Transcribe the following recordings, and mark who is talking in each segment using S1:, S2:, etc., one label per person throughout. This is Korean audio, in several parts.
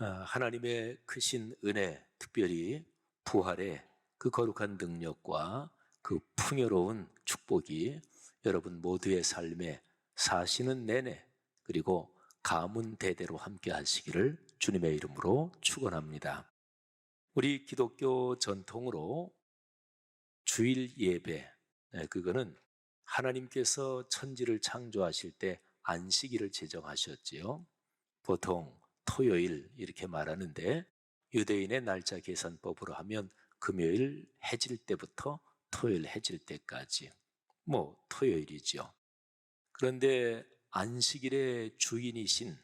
S1: 하나님의 크신 은혜, 특별히 부활의 그 거룩한 능력과 그 풍요로운 축복이 여러분 모두의 삶에 사시는 내내 그리고 가문 대대로 함께 하시기를 주님의 이름으로 축원합니다. 우리 기독교 전통으로 주일 예배, 그거는 하나님께서 천지를 창조하실 때 안식일을 제정하셨지요. 보통 토요일 이렇게 말하는데 유대인의 날짜 계산법으로 하면 금요일 해질 때부터 토요일 해질 때까지 토요일이죠. 그런데 안식일의 주인이신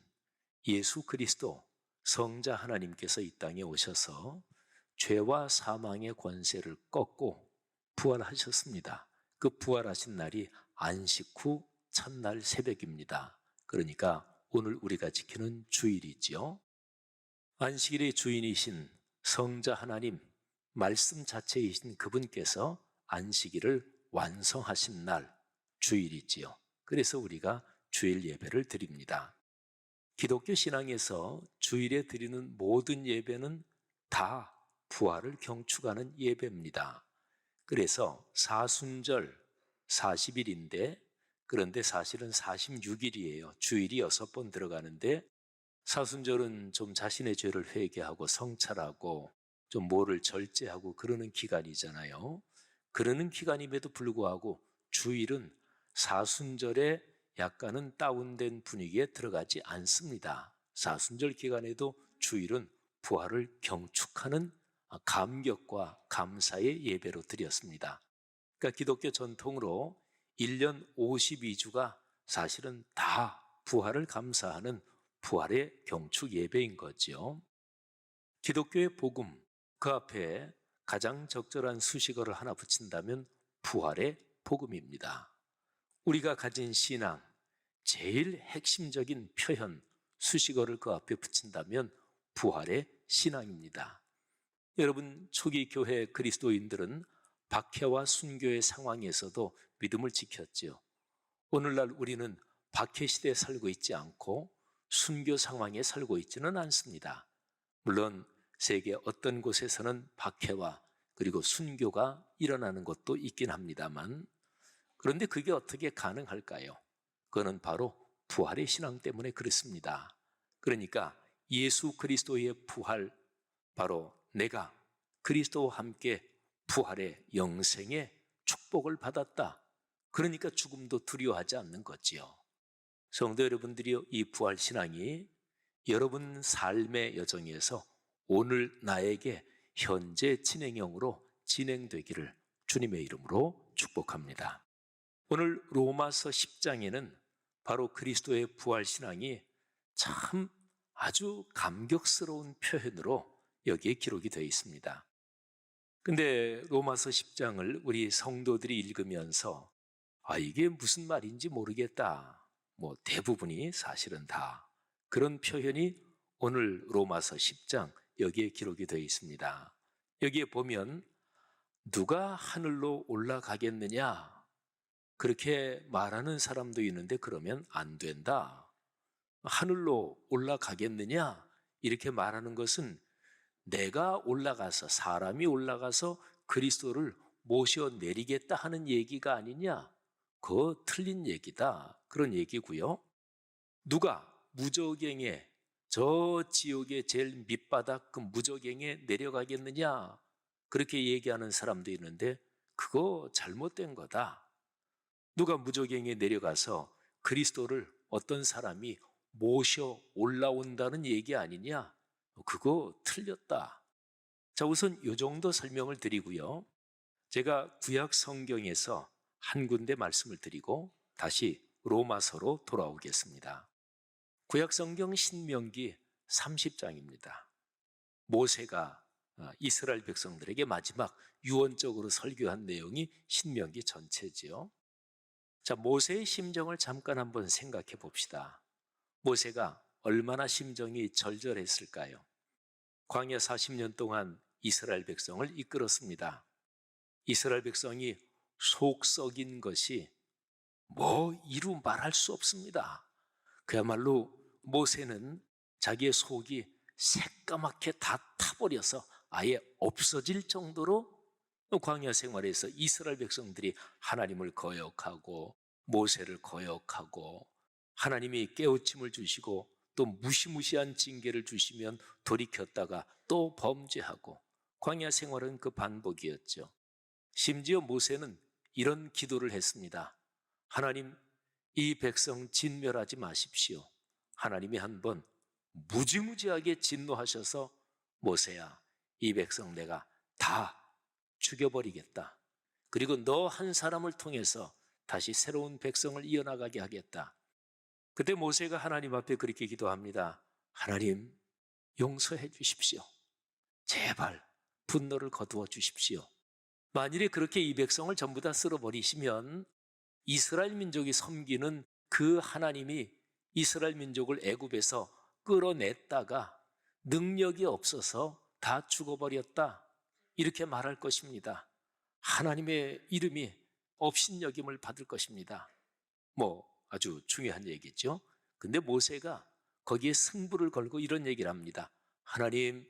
S1: 예수 그리스도 성자 하나님께서 이 땅에 오셔서 죄와 사망의 권세를 꺾고 부활하셨습니다. 그 부활하신 날이 안식 후 첫날 새벽입니다. 그러니까 오늘 우리가 지키는 주일이지요. 안식일의 주인이신 성자 하나님, 말씀 자체이신 그분께서 안식일을 완성하신 날, 주일이지요. 그래서 우리가 주일 예배를 드립니다. 기독교 신앙에서 주일에 드리는 모든 예배는 다 부활을 경축하는 예배입니다. 그래서 사순절 40일인데 그런데 사실은 46일이에요. 주일이 6번 들어가는데 사순절은 좀 자신의 죄를 회개하고 성찰하고 좀 뭐를 절제하고 그러는 기간이잖아요. 그러는 기간임에도 불구하고 주일은 사순절에 약간은 다운된 분위기에 들어가지 않습니다. 사순절 기간에도 주일은 부활을 경축하는 감격과 감사의 예배로 드렸습니다. 그러니까 기독교 전통으로 1년 52주가 사실은 다 부활을 감사하는 부활의 경축 예배인 거죠. 기독교의 복음, 그 앞에 가장 적절한 수식어를 하나 붙인다면 부활의 복음입니다. 우리가 가진 신앙, 제일 핵심적인 표현, 수식어를 그 앞에 붙인다면 부활의 신앙입니다. 여러분, 초기 교회 그리스도인들은 박해와 순교의 상황에서도 믿음을 지켰죠. 오늘날 우리는 박해 시대에 살고 있지 않고 순교 상황에 살고 있지는 않습니다. 물론 세계 어떤 곳에서는 박해와 그리고 순교가 일어나는 것도 있긴 합니다만, 그런데 그게 어떻게 가능할까요? 그거는 바로 부활의 신앙 때문에 그렇습니다. 그러니까 예수 그리스도의 부활, 바로 내가 그리스도와 함께 부활의 영생의 축복을 받았다. 그러니까 죽음도 두려워하지 않는 거지요. 성도 여러분들이 이 부활 신앙이 여러분 삶의 여정에서 오늘 나에게 현재 진행형으로 진행되기를 주님의 이름으로 축복합니다. 오늘 로마서 10장에는 바로 그리스도의 부활 신앙이 참 아주 감격스러운 표현으로 여기에 기록이 되어 있습니다. 근데 로마서 10장을 우리 성도들이 읽으면서 이게 무슨 말인지 모르겠다. 대부분이 사실은 다 그런 표현이 오늘 로마서 10장 여기에 기록이 되어 있습니다. 여기에 보면 누가 하늘로 올라가겠느냐? 그렇게 말하는 사람도 있는데 그러면 안 된다. 하늘로 올라가겠느냐? 이렇게 말하는 것은 내가 올라가서 사람이 올라가서 그리스도를 모셔내리겠다 하는 얘기가 아니냐? 그거 틀린 얘기다. 그런 얘기고요. 누가 무저갱에 저 지옥의 제일 밑바닥 그 무저갱에 내려가겠느냐? 그렇게 얘기하는 사람도 있는데 그거 잘못된 거다. 누가 무저갱에 내려가서 그리스도를 어떤 사람이 모셔 올라온다는 얘기 아니냐? 그거 틀렸다. 자, 우선 이 정도 설명을 드리고요. 제가 구약 성경에서 한 군데 말씀을 드리고 다시 로마서로 돌아오겠습니다. 구약 성경 신명기 30장입니다. 모세가 이스라엘 백성들에게 마지막 유언적으로 설교한 내용이 신명기 전체지요. 자, 모세의 심정을 잠깐 한번 생각해 봅시다. 모세가 얼마나 심정이 절절했을까요? 광야 40년 동안 이스라엘 백성을 이끌었습니다. 이스라엘 백성이 속 썩인 것이 이루 말할 수 없습니다. 그야말로 모세는 자기의 속이 새까맣게 다 타버려서 아예 없어질 정도로 광야 생활에서 이스라엘 백성들이 하나님을 거역하고 모세를 거역하고 하나님이 깨우침을 주시고 또 무시무시한 징계를 주시면 돌이켰다가 또 범죄하고 광야 생활은 그 반복이었죠. 심지어 모세는 이런 기도를 했습니다. 하나님, 이 백성 진멸하지 마십시오. 하나님이 한번 무지무지하게 진노하셔서 모세야, 이 백성 내가 다 죽여버리겠다. 그리고 너 한 사람을 통해서 다시 새로운 백성을 이어나가게 하겠다. 그때 모세가 하나님 앞에 그렇게 기도합니다. 하나님, 용서해 주십시오. 제발 분노를 거두어 주십시오. 만일에 그렇게 이 백성을 전부 다 쓸어버리시면 이스라엘 민족이 섬기는 그 하나님이 이스라엘 민족을 애굽에서 끌어냈다가 능력이 없어서 다 죽어버렸다, 이렇게 말할 것입니다. 하나님의 이름이 업신여김을 받을 것입니다. 아주 중요한 얘기죠. 근데 모세가 거기에 승부를 걸고 이런 얘기를 합니다. 하나님,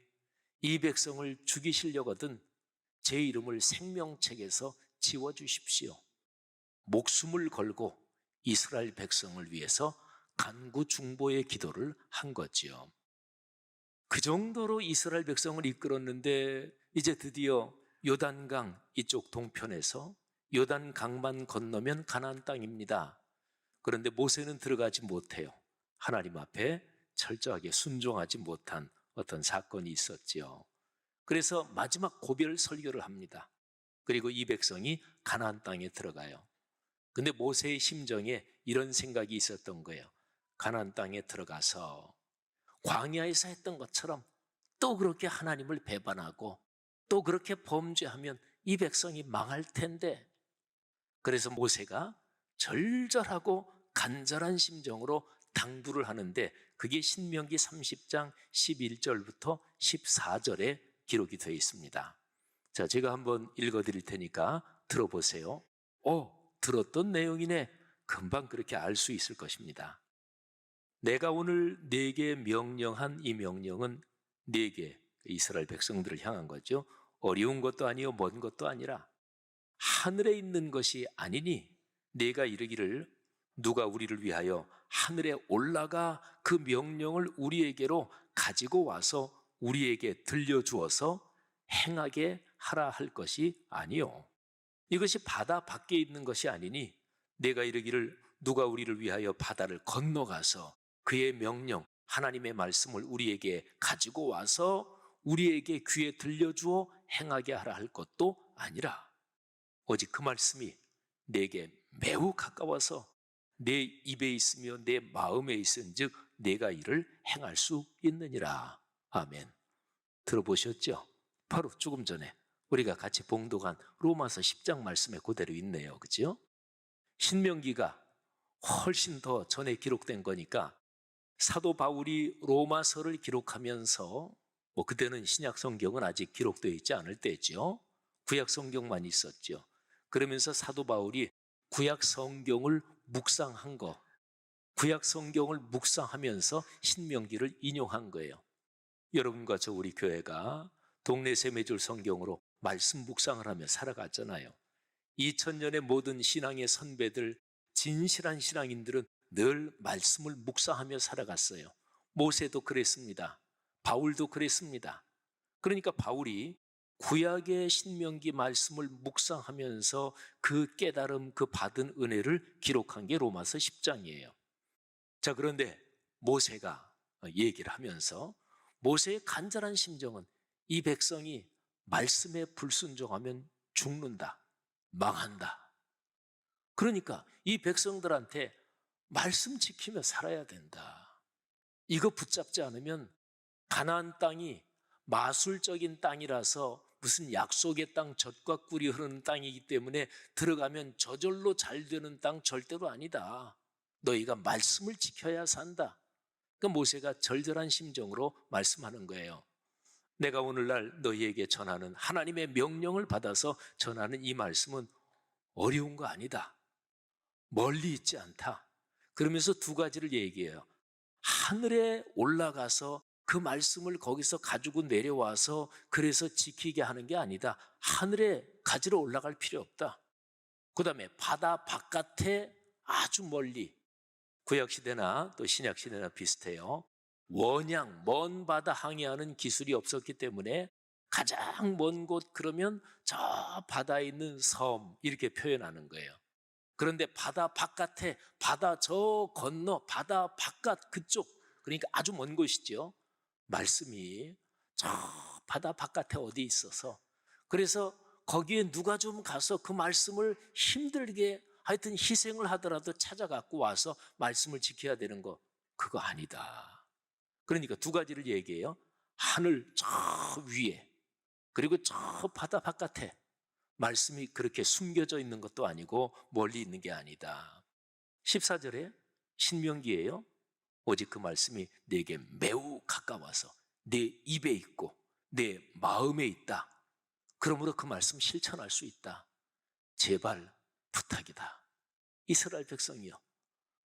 S1: 이 백성을 죽이시려거든 제 이름을 생명책에서 지워주십시오. 목숨을 걸고 이스라엘 백성을 위해서 간구중보의 기도를 한 거지요. 그 정도로 이스라엘 백성을 이끌었는데 이제 드디어 요단강 이쪽 동편에서 요단강만 건너면 가나안 땅입니다. 그런데 모세는 들어가지 못해요. 하나님 앞에 철저하게 순종하지 못한 어떤 사건이 있었지요. 그래서 마지막 고별 설교를 합니다. 그리고 이 백성이 가나안 땅에 들어가요. 근데 모세의 심정에 이런 생각이 있었던 거예요. 가나안 땅에 들어가서 광야에서 했던 것처럼 또 그렇게 하나님을 배반하고 또 그렇게 범죄하면 이 백성이 망할 텐데, 그래서 모세가 절절하고 간절한 심정으로 당부를 하는데 그게 신명기 30장 11절부터 14절에 기록이 되어 있습니다. 자, 제가 한번 읽어드릴 테니까 들어보세요. 들었던 내용이네. 금방 그렇게 알 수 있을 것입니다. 내가 오늘 네게 명령한 이 명령은 네게, 이스라엘 백성들을 향한 거죠. 어려운 것도 아니요 먼 것도 아니라 하늘에 있는 것이 아니니 네가 이르기를 누가 우리를 위하여 하늘에 올라가 그 명령을 우리에게로 가지고 와서 우리에게 들려주어서 행하게 하라 할 것이 아니요, 이것이 바다 밖에 있는 것이 아니니 내가 이르기를 누가 우리를 위하여 바다를 건너가서 그의 명령, 하나님의 말씀을 우리에게 가지고 와서 우리에게 귀에 들려주어 행하게 하라 할 것도 아니라 오직 그 말씀이 내게 매우 가까워서 내 입에 있으며 내 마음에 있은즉 내가 이를 행할 수 있느니라. 아멘. 들어보셨죠? 바로 조금 전에 우리가 같이 봉독한 로마서 10장 말씀에 그대로 있네요. 그죠? 신명기가 훨씬 더 전에 기록된 거니까 사도 바울이 로마서를 기록하면서 그때는 신약 성경은 아직 기록되어 있지 않을 때죠. 구약 성경만 있었죠. 그러면서 사도 바울이 구약 성경을 묵상한 거, 구약 성경을 묵상하면서 신명기를 인용한 거예요. 여러분과 저 우리 교회가 동네 세매줄 성경으로 말씀 묵상을 하며 살아갔잖아요. 2000년의 모든 신앙의 선배들, 진실한 신앙인들은 늘 말씀을 묵상하며 살아갔어요. 모세도 그랬습니다. 바울도 그랬습니다. 그러니까 바울이 구약의 신명기 말씀을 묵상하면서 그 깨달음, 그 받은 은혜를 기록한 게 로마서 10장이에요. 자, 그런데 모세가 얘기를 하면서 모세의 간절한 심정은 이 백성이 말씀에 불순종하면 죽는다, 망한다. 그러니까 이 백성들한테 말씀 지키며 살아야 된다. 이거 붙잡지 않으면 가나안 땅이 마술적인 땅이라서 무슨 약속의 땅, 젖과 꿀이 흐르는 땅이기 때문에 들어가면 저절로 잘 되는 땅 절대로 아니다. 너희가 말씀을 지켜야 산다. 그러니까 모세가 절절한 심정으로 말씀하는 거예요. 내가 오늘날 너희에게 전하는 하나님의 명령을 받아서 전하는 이 말씀은 어려운 거 아니다. 멀리 있지 않다. 그러면서 두 가지를 얘기해요. 하늘에 올라가서 그 말씀을 거기서 가지고 내려와서 그래서 지키게 하는 게 아니다. 하늘에 가지러 올라갈 필요 없다. 그 다음에 바다 바깥에 아주 멀리, 구약시대나 또 신약시대나 비슷해요. 원양, 먼 바다 항해하는 기술이 없었기 때문에 가장 먼 곳 그러면 저 바다에 있는 섬 이렇게 표현하는 거예요. 그런데 바다 바깥에, 바다 저 건너, 바다 바깥 그쪽, 그러니까 아주 먼 곳이죠. 말씀이 저 바다 바깥에 어디 있어서, 그래서 거기에 누가 좀 가서 그 말씀을 힘들게 하여튼 희생을 하더라도 찾아갖고 와서 말씀을 지켜야 되는 거, 그거 아니다. 그러니까 두 가지를 얘기해요. 하늘 저 위에, 그리고 저 바다 바깥에 말씀이 그렇게 숨겨져 있는 것도 아니고 멀리 있는 게 아니다. 14절에 신명기예요. 오직 그 말씀이 내게 매우 가까워서 내 입에 있고 내 마음에 있다. 그러므로 그 말씀 실천할 수 있다. 제발 부탁이다. 이스라엘 백성이여,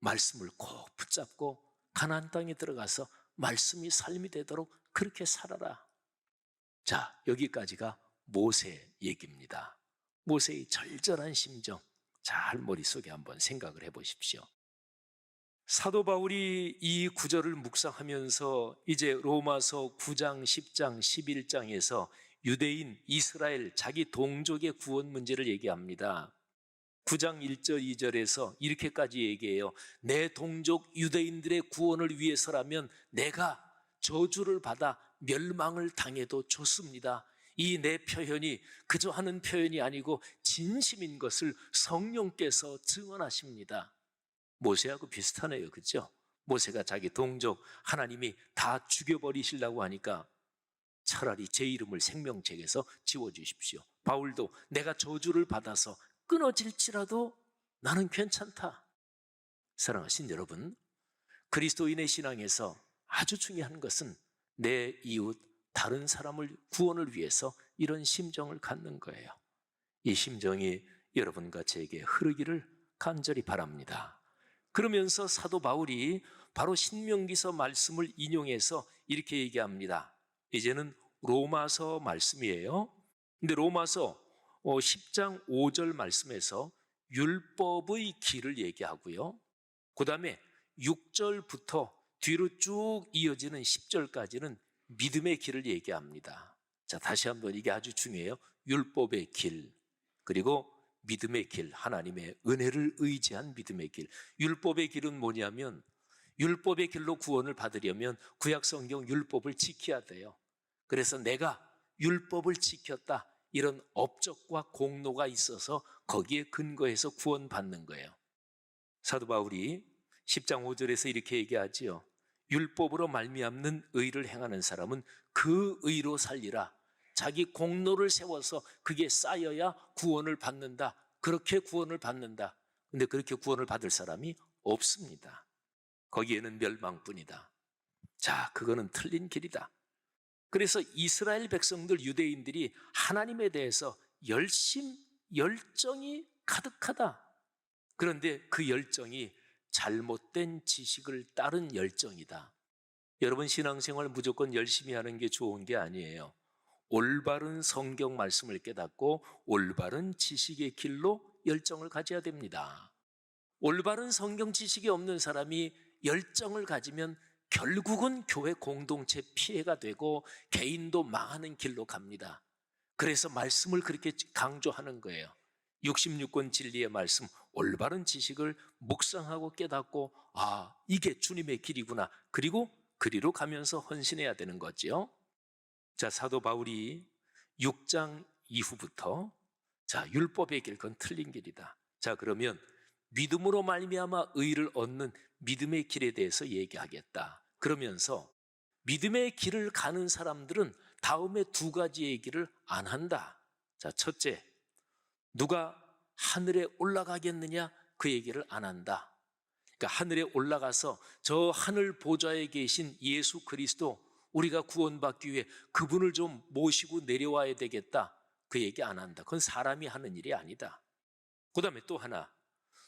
S1: 말씀을 꼭 붙잡고 가나안 땅에 들어가서 말씀이 삶이 되도록 그렇게 살아라. 자, 여기까지가 모세 얘기입니다. 모세의 절절한 심정, 잘 머릿속에 한번 생각을 해보십시오. 사도 바울이 이 구절을 묵상하면서 이제 로마서 9장, 10장, 11장에서 유대인, 이스라엘, 자기 동족의 구원 문제를 얘기합니다. 9장 1절, 2절에서 이렇게까지 얘기해요. 내 동족 유대인들의 구원을 위해서라면 내가 저주를 받아 멸망을 당해도 좋습니다. 이 내 표현이 그저 하는 표현이 아니고 진심인 것을 성령께서 증언하십니다. 모세하고 비슷하네요. 그렇죠? 모세가 자기 동족 하나님이 다 죽여버리시려고 하니까 차라리 제 이름을 생명책에서 지워주십시오. 바울도 내가 저주를 받아서 끊어질지라도 나는 괜찮다. 사랑하신 여러분, 그리스도인의 신앙에서 아주 중요한 것은 내 이웃, 다른 사람을 구원을 위해서 이런 심정을 갖는 거예요. 이 심정이 여러분과 제게 흐르기를 간절히 바랍니다. 그러면서 사도 바울이 바로 신명기서 말씀을 인용해서 이렇게 얘기합니다. 이제는 로마서 말씀이에요. 근데 로마서 10장 5절 말씀에서 율법의 길을 얘기하고요. 그 다음에 6절부터 뒤로 쭉 이어지는 10절까지는 믿음의 길을 얘기합니다. 자, 다시 한번 이게 아주 중요해요. 율법의 길, 그리고 믿음의 길, 하나님의 은혜를 의지한 믿음의 길. 율법의 길은 뭐냐면 율법의 길로 구원을 받으려면 구약성경 율법을 지켜야 돼요. 그래서 내가 율법을 지켰다, 이런 업적과 공로가 있어서 거기에 근거해서 구원받는 거예요. 사도 바울이 10장 5절에서 이렇게 얘기하지요. 율법으로 말미암는 의를 행하는 사람은 그 의로 살리라. 자기 공로를 세워서 그게 쌓여야 구원을 받는다. 그렇게 구원을 받는다. 근데 그렇게 구원을 받을 사람이 없습니다. 거기에는 멸망뿐이다. 자, 그거는 틀린 길이다. 그래서 이스라엘 백성들, 유대인들이 하나님에 대해서 열정이 가득하다. 그런데 그 열정이 잘못된 지식을 따른 열정이다. 여러분, 신앙생활 무조건 열심히 하는 게 좋은 게 아니에요. 올바른 성경 말씀을 깨닫고 올바른 지식의 길로 열정을 가져야 됩니다. 올바른 성경 지식이 없는 사람이 열정을 가지면 결국은 교회 공동체 피해가 되고 개인도 망하는 길로 갑니다. 그래서 말씀을 그렇게 강조하는 거예요. 66권 진리의 말씀, 올바른 지식을 묵상하고 깨닫고, 아, 이게 주님의 길이구나. 그리고 그리로 가면서 헌신해야 되는 거죠. 자, 사도 바울이 6장 이후부터 자, 율법의 길, 그건 틀린 길이다. 자, 그러면 믿음으로 말미암아 의를 얻는 믿음의 길에 대해서 얘기하겠다. 그러면서 믿음의 길을 가는 사람들은 다음에 두 가지 얘기를 안 한다. 자, 첫째, 누가 하늘에 올라가겠느냐? 그 얘기를 안 한다. 그러니까 하늘에 올라가서 저 하늘 보좌에 계신 예수 그리스도, 우리가 구원받기 위해 그분을 좀 모시고 내려와야 되겠다. 그 얘기 안 한다. 그건 사람이 하는 일이 아니다. 그 다음에 또 하나,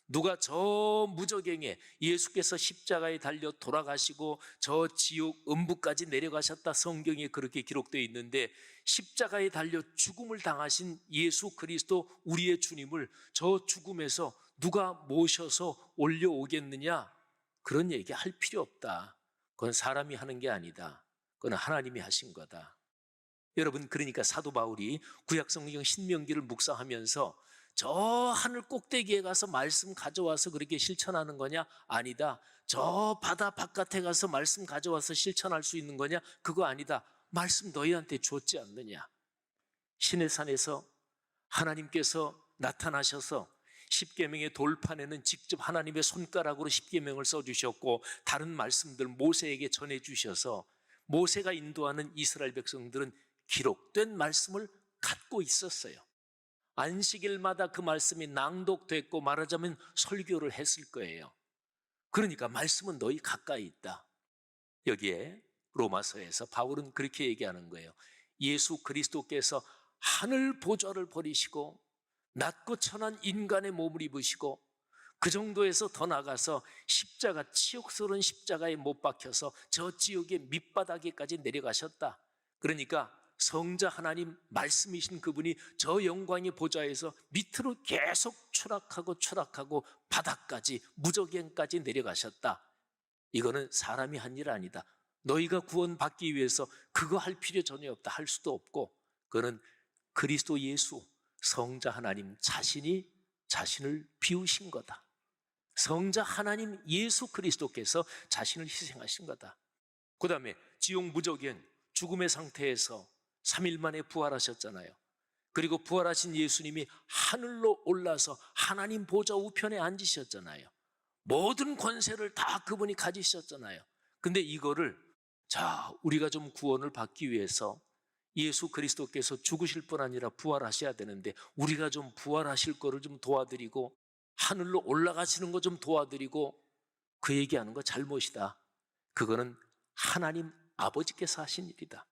S1: 누가 저 무저갱에 예수께서 십자가에 달려 돌아가시고 저 지옥 음부까지 내려가셨다, 성경에 그렇게 기록되어 있는데, 십자가에 달려 죽음을 당하신 예수 그리스도 우리의 주님을 저 죽음에서 누가 모셔서 올려오겠느냐? 그런 얘기 할 필요 없다. 그건 사람이 하는 게 아니다. 그건 하나님이 하신 거다. 여러분, 그러니까 사도 바울이 구약성경 신명기를 묵상하면서 저 하늘 꼭대기에 가서 말씀 가져와서 그렇게 실천하는 거냐? 아니다. 저 바다 바깥에 가서 말씀 가져와서 실천할 수 있는 거냐? 그거 아니다. 말씀 너희한테 줬지 않느냐? 시내산에서 하나님께서 나타나셔서 십계명의 돌판에는 직접 하나님의 손가락으로 십계명을 써주셨고, 다른 말씀들 모세에게 전해주셔서 모세가 인도하는 이스라엘 백성들은 기록된 말씀을 갖고 있었어요. 안식일마다 그 말씀이 낭독됐고, 말하자면 설교를 했을 거예요. 그러니까 말씀은 너희 가까이 있다. 여기에 로마서에서 바울은 그렇게 얘기하는 거예요. 예수 그리스도께서 하늘 보좌를 버리시고 낮고 천한 인간의 몸을 입으시고, 그 정도에서 더 나가서 십자가, 치욕스러운 십자가에 못 박혀서 저 지옥의 밑바닥에까지 내려가셨다. 그러니까 성자 하나님 말씀이신 그분이 저 영광의 보좌에서 밑으로 계속 추락하고 바닥까지, 무저갱까지 내려가셨다. 이거는 사람이 한 일 아니다. 너희가 구원받기 위해서 그거 할 필요 전혀 없다. 할 수도 없고, 그거는 그리스도 예수 성자 하나님 자신이 자신을 비우신 거다. 성자 하나님 예수 그리스도께서 자신을 희생하신 거다. 그 다음에 지옥 무저갱 죽음의 상태에서 3일 만에 부활하셨잖아요. 그리고 부활하신 예수님이 하늘로 올라서 하나님 보좌 우편에 앉으셨잖아요. 모든 권세를 다 그분이 가지셨잖아요. 근데 이거를, 자, 우리가 좀 구원을 받기 위해서 예수 그리스도께서 죽으실 뿐 아니라 부활하셔야 되는데, 우리가 좀 부활하실 거를 좀 도와드리고 하늘로 올라가시는 거 좀 도와드리고, 그 얘기하는 거 잘못이다. 그거는 하나님 아버지께서 하신 일이다.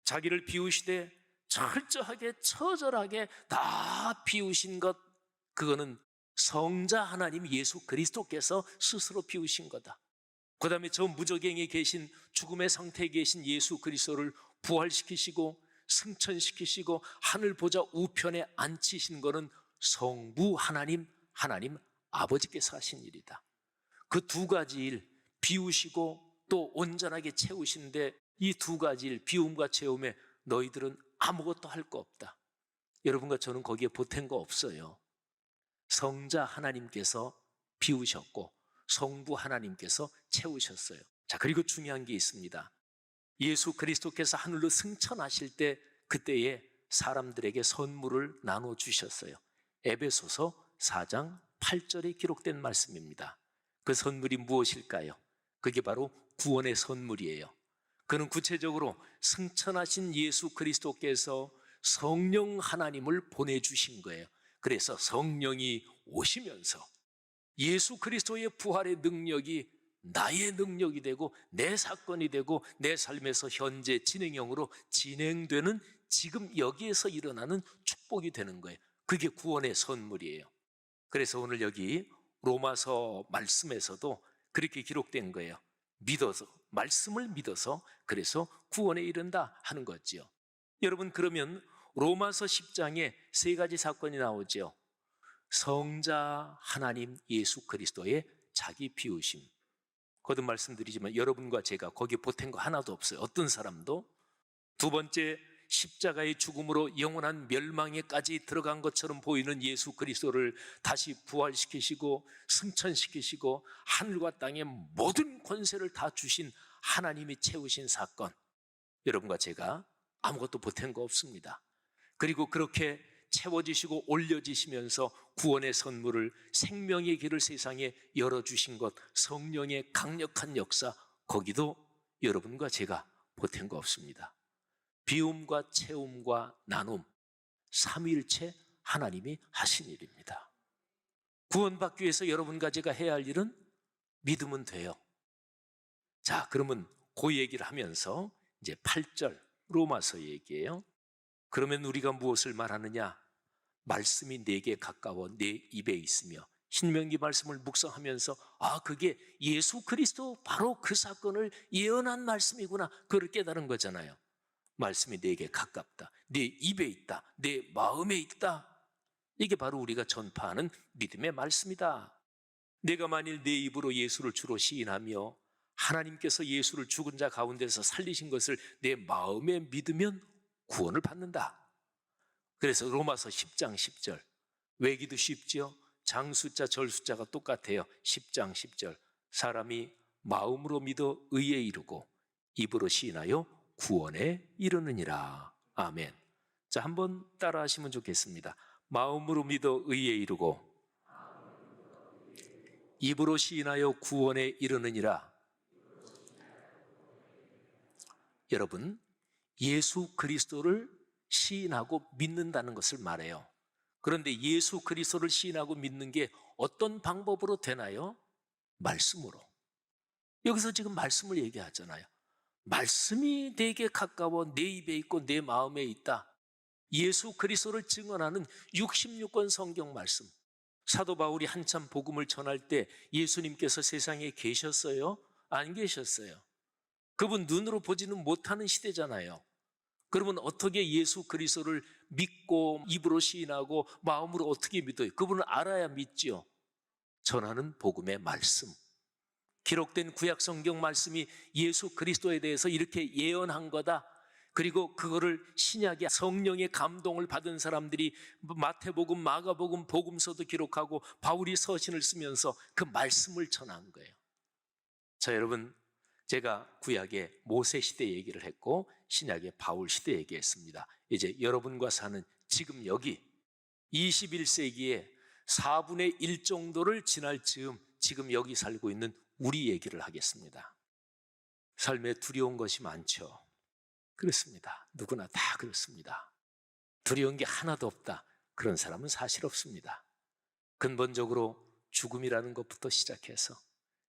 S1: 자기를 비우시되 철저하게 처절하게 다 비우신 것, 그거는 성자 하나님 예수 그리스도께서 스스로 비우신 거다. 그 다음에 저 무저갱에 계신, 죽음의 상태에 계신 예수 그리스도를 부활시키시고 승천시키시고 하늘 보좌 우편에 앉히신 거는 성부 하나님, 하나님 아버지께서 하신 일이다. 그 두 가지 일, 비우시고 또 온전하게 채우신데, 이 두 가지 일, 비움과 채움에 너희들은 아무것도 할 거 없다. 여러분과 저는 거기에 보탠 거 없어요. 성자 하나님께서 비우셨고 성부 하나님께서 채우셨어요. 자, 그리고 중요한 게 있습니다. 예수 그리스도께서 하늘로 승천하실 때, 그때에 사람들에게 선물을 나눠주셨어요. 에베소서 4장 8절에 기록된 말씀입니다. 그 선물이 무엇일까요? 그게 바로 구원의 선물이에요. 그는 구체적으로 승천하신 예수 그리스도께서 성령 하나님을 보내주신 거예요. 그래서 성령이 오시면서 예수 그리스도의 부활의 능력이 나의 능력이 되고 내 사건이 되고 내 삶에서 현재 진행형으로 진행되는, 지금 여기에서 일어나는 축복이 되는 거예요. 그게 구원의 선물이에요. 그래서 오늘 여기 로마서 말씀에서도 그렇게 기록된 거예요. 믿어서, 말씀을 믿어서 그래서 구원에 이른다 하는 거지요. 여러분, 그러면 로마서 10장에 세 가지 사건이 나오죠. 성자 하나님 예수 그리스도의 자기 비우심. 거듭 말씀드리지만 여러분과 제가 거기에 보탠 거 하나도 없어요. 어떤 사람도. 두 번째, 십자가의 죽음으로 영원한 멸망에까지 들어간 것처럼 보이는 예수 그리스도를 다시 부활시키시고 승천시키시고 하늘과 땅의 모든 권세를 다 주신 하나님이 채우신 사건. 여러분과 제가 아무것도 보탠 거 없습니다. 그리고 그렇게 채워지시고 올려지시면서 구원의 선물을, 생명의 길을 세상에 열어주신 것, 성령의 강력한 역사, 거기도 여러분과 제가 보탠 거 없습니다. 비움과 채움과 나눔, 삼위일체 하나님이 하신 일입니다. 구원받기 위해서 여러분과 제가 해야 할 일은 믿으면 돼요. 자, 그러면 그 얘기를 하면서 이제 8절 로마서 얘기예요. 그러면 우리가 무엇을 말하느냐? 말씀이 내게 가까워 내 입에 있으며 신명기 말씀을 묵상하면서 그게 예수 그리스도 바로 그 사건을 예언한 말씀이구나, 그걸 깨달은 거잖아요. 말씀이 내게 가깝다, 내 입에 있다, 내 마음에 있다. 이게 바로 우리가 전파하는 믿음의 말씀이다. 내가 만일 내 입으로 예수를 주로 시인하며 하나님께서 예수를 죽은 자 가운데서 살리신 것을 내 마음에 믿으면 구원을 받는다. 그래서 로마서 10장 10절, 외기도 쉽지요. 장 숫자 절 숫자가 똑같아요. 10장 10절, 사람이 마음으로 믿어 의에 이르고 입으로 시인하여 구원에 이르느니라. 아멘. 자, 한번 따라 하시면 좋겠습니다. 마음으로 믿어 의에 이르고 입으로 시인하여 구원에 이르느니라. 여러분, 예수 그리스도를 시인하고 믿는다는 것을 말해요. 그런데 예수 그리스도를 시인하고 믿는 게 어떤 방법으로 되나요? 말씀으로. 여기서 지금 말씀을 얘기하잖아요. 말씀이 내게 가까워 내 입에 있고 내 마음에 있다. 예수 그리스도를 증언하는 66권 성경 말씀. 사도 바울이 한참 복음을 전할 때 예수님께서 세상에 계셨어요? 안 계셨어요? 그분 눈으로 보지는 못하는 시대잖아요. 그러면 어떻게 예수 그리스도를 믿고 입으로 시인하고 마음으로 어떻게 믿어요? 그분을 알아야 믿지요. 전하는 복음의 말씀, 기록된 구약 성경 말씀이 예수 그리스도에 대해서 이렇게 예언한 거다. 그리고 그거를 신약의 성령의 감동을 받은 사람들이 마태복음, 마가복음, 복음서도 기록하고 바울이 서신을 쓰면서 그 말씀을 전한 거예요. 자, 여러분, 제가 구약의 모세 시대 얘기를 했고 신약의 바울 시대 얘기했습니다. 이제 여러분과 사는 지금 여기 21세기에 4분의 1 정도를 지날 즈음 지금 여기 살고 있는 우리 얘기를 하겠습니다. 삶에 두려운 것이 많죠. 그렇습니다. 누구나 다 그렇습니다. 두려운 게 하나도 없다, 그런 사람은 사실 없습니다. 근본적으로 죽음이라는 것부터 시작해서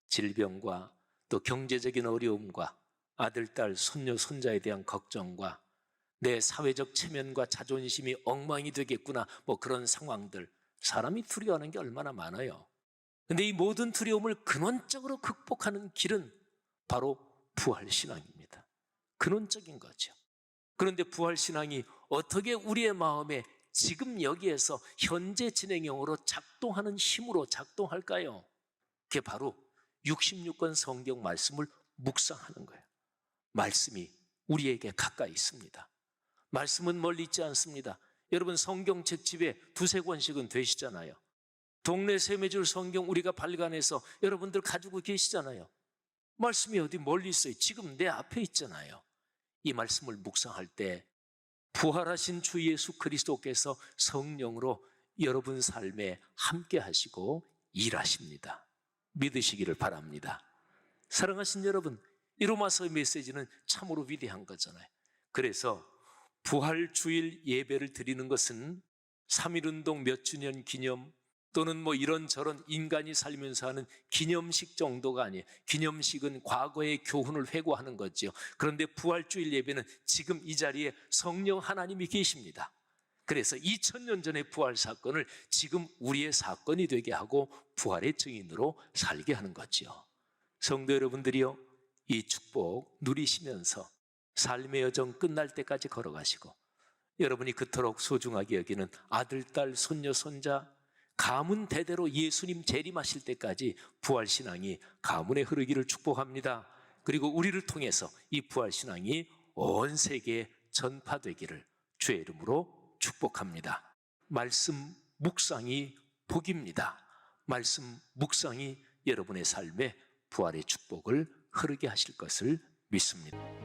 S1: 질병과 또 경제적인 어려움과 아들, 딸, 손녀, 손자에 대한 걱정과 내 사회적 체면과 자존심이 엉망이 되겠구나, 뭐 그런 상황들, 사람이 두려워하는 게 얼마나 많아요. 근데 이 모든 두려움을 근원적으로 극복하는 길은 바로 부활신앙입니다. 근원적인 거죠. 그런데 부활신앙이 어떻게 우리의 마음에 지금 여기에서 현재 진행형으로 작동하는 힘으로 작동할까요? 그게 바로 66권 성경 말씀을 묵상하는 거예요. 말씀이 우리에게 가까이 있습니다. 말씀은 멀리 있지 않습니다. 여러분, 성경책 집에 2-3권씩은 되시잖아요. 동네 세매줄 성경 우리가 발간해서 여러분들 가지고 계시잖아요. 말씀이 어디 멀리 있어요? 지금 내 앞에 있잖아요. 이 말씀을 묵상할 때 부활하신 주 예수 그리스도께서 성령으로 여러분 삶에 함께 하시고 일하십니다. 믿으시기를 바랍니다. 사랑하신 여러분, 이 로마서의 메시지는 참으로 위대한 거잖아요. 그래서 부활주일 예배를 드리는 것은 3.1운동 몇 주년 기념 또는 뭐 이런저런 인간이 살면서 하는 기념식 정도가 아니에요. 기념식은 과거의 교훈을 회고하는 거죠. 그런데 부활주일 예배는 지금 이 자리에 성령 하나님이 계십니다. 그래서 2000년 전의 부활 사건을 지금 우리의 사건이 되게 하고 부활의 증인으로 살게 하는 거죠. 성도 여러분들이요, 이 축복 누리시면서 삶의 여정 끝날 때까지 걸어가시고 여러분이 그토록 소중하게 여기는 아들, 딸, 손녀, 손자 가문 대대로 예수님 재림하실 때까지 부활신앙이 가문에 흐르기를 축복합니다. 그리고 우리를 통해서 이 부활신앙이 온 세계에 전파되기를 주의 이름으로 축복합니다. 말씀 묵상이 복입니다. 말씀 묵상이 여러분의 삶에 부활의 축복을 흐르게 하실 것을 믿습니다.